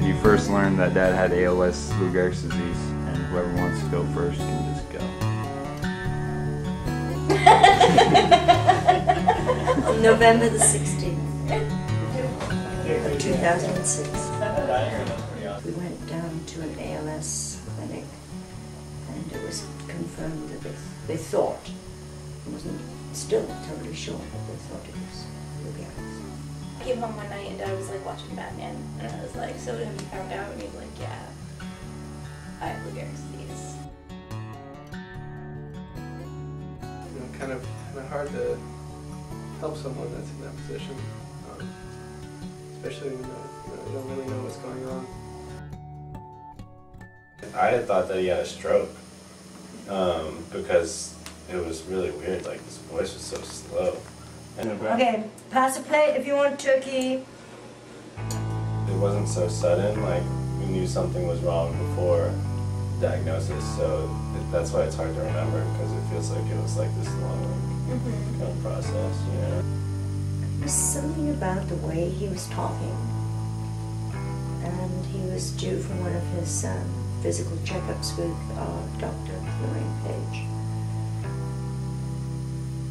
did you first learn that Dad had A.L.S. Lou Gehrig's disease? And whoever wants to go first can just go. On November the 16th of 2006, we went down to an A.L.S. clinic, and it was confirmed that they thought, it wasn't still totally sure, but they thought it was Lou Gehrig's. I came home one night and Dad was like watching Batman, and I was like, "So have you found out?" And he's like, "Yeah, I have Lou Gehrig's disease." You know, kind of hard to help someone that's in that position, especially when you don't really know what's going on. I had thought that he had a stroke because it was really weird. Like his voice was so slow. Okay, pass a plate if you want turkey. It wasn't so sudden. Like we knew something was wrong before diagnosis, so that's why it's hard to remember, because it feels like it was like this long kind of process, you know. There was something about the way he was talking, and he was due for one of his physical checkups with our doctor, Lorraine Page.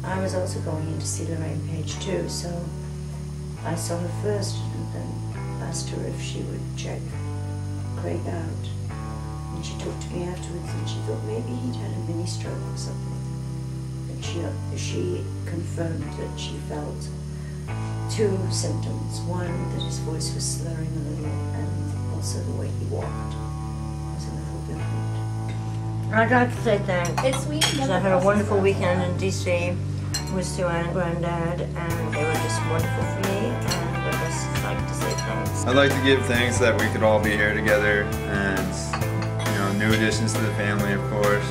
I was also going in to see Lorraine Page too, so I saw her first and then asked her if she would check Craig out. And she talked to me afterwards, and she thought maybe he'd had a mini stroke or something. And she confirmed that she felt two symptoms. One, that his voice was slurring a little, and also the way he walked was a little different. I'd like to say thanks. It's sweet. I had a wonderful weekend in DC with Sue-Ann and Granddad, and they were just wonderful for me, and I'd just like to say thanks. I'd like to give thanks that we could all be here together, and new additions to the family, of course,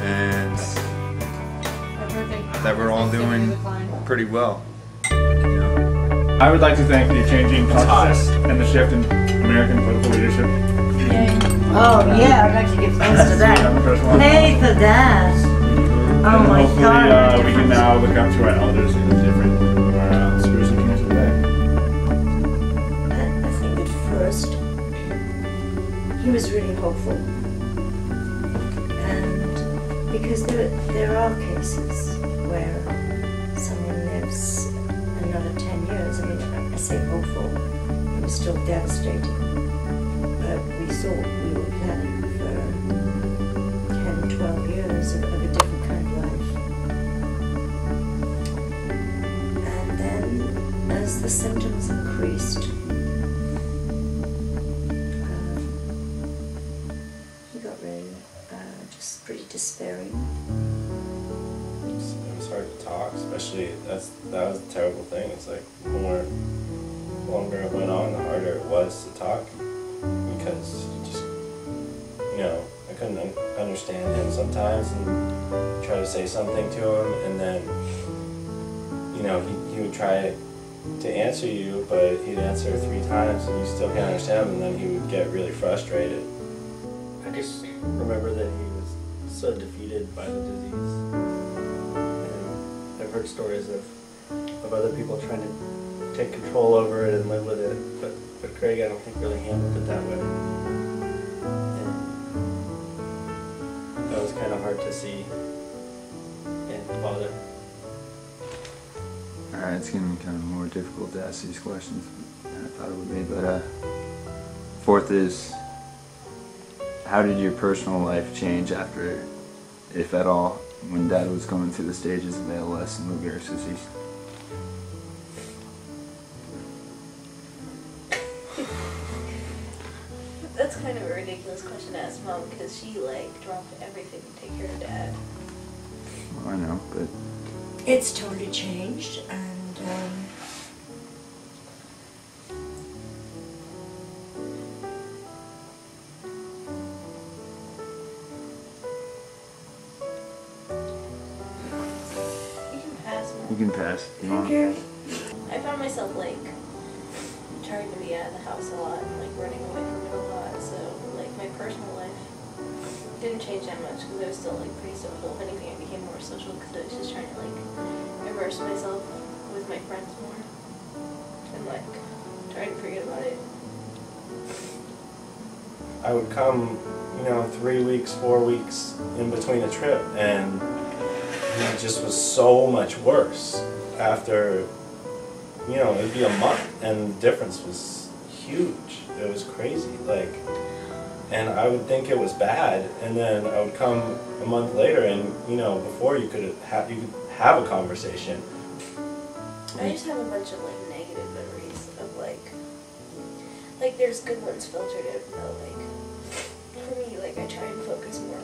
and that we're all doing pretty well. I would like to thank the changing consciousness and the shift in American political leadership. Oh yeah, I'd like to give thanks to that. Hey for that. Oh my God. Hopefully we can now look up to our elders in a different, more spiritually connected way. I think at first he was really hopeful, and because there are cases where someone lives another 10 years. I mean, I say hopeful, it was still devastating, but we thought we were planning for 10, 12 years of a different kind of life. And then as the symptoms increased, he got really just pretty despairing. It was hard to talk, especially that was a terrible thing. It's like the longer it went on, the harder it was to talk, because you just, I couldn't understand him sometimes and try to say something to him, and then, he would try to answer you, but he'd answer 3 times and you still can't understand him, and then he would get really frustrated. I just remember that he was so defeated by the disease. And I've heard stories of other people trying to take control over it and live with it, but Craig, I don't think, really handled it that way. And that was kind of hard to see in father. Alright, it's getting kind of more difficult to ask these questions than I thought it would be, but fourth is, how did your personal life change after, if at all, when Dad was going through the stages of A.L.S. and Lou Gehrig's disease? That's kind of a ridiculous question to ask Mom, because she dropped everything to take care of Dad. Well, I know, but It's totally changed, and You can pass, Mom. you can pass. thank you. I found myself trying to be out of the house a lot and running away from it a lot. So my personal life didn't change that much, because I was still pretty social. If anything, I became more social because I was just trying to immerse myself with my friends more and trying to forget about it I would come, 3 weeks, 4 weeks in between a trip, and it just was so much worse after, it'd be a month, and the difference was huge. It was crazy, and I would think it was bad, and then I would come a month later, and, before you could have a conversation. I just have a bunch of, negative memories of, there's good ones filtered in, but, for me, I try and focus more on,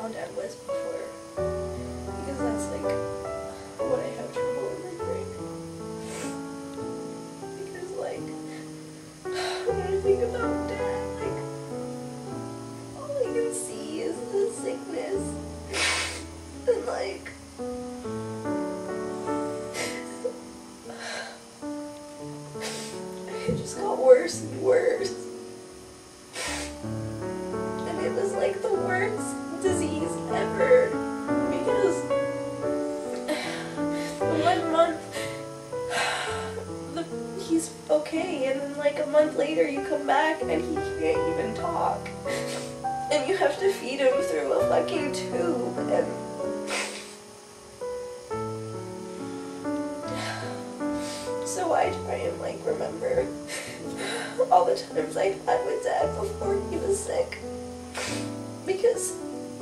how Dad was before. Because that's, what I have trouble remembering. Because, when I think about Dad, all I can see is the sickness. And, it just got worse and worse. And it was the worst disease ever. Because 1 month he's okay, and then a month later you come back and he can't even talk. And you have to feed him through a fucking tube, and so I try and remember all the times I had with Dad before he was sick, because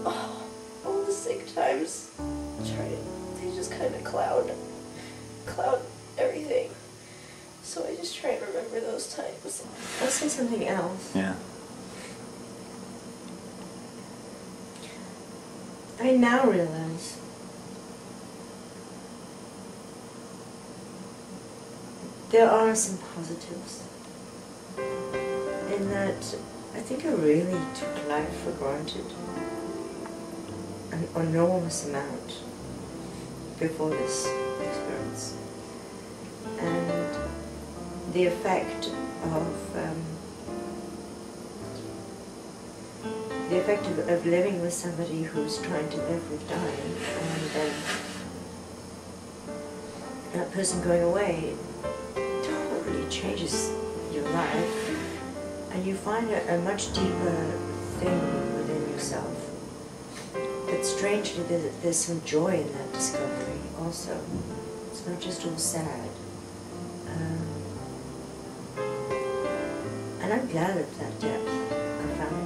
all the sick times they just kind of cloud everything. So I just try and remember those times. I'll say something else. Yeah. I now realize there are some positives in that I think I really took life for granted an enormous amount before this experience, and the effect of living with somebody who's trying to live with dying, and then that person going away totally changes your life, and you find a much deeper thing within yourself. But strangely, there's some joy in that discovery also. It's not just all sad. And I'm glad of that depth. I found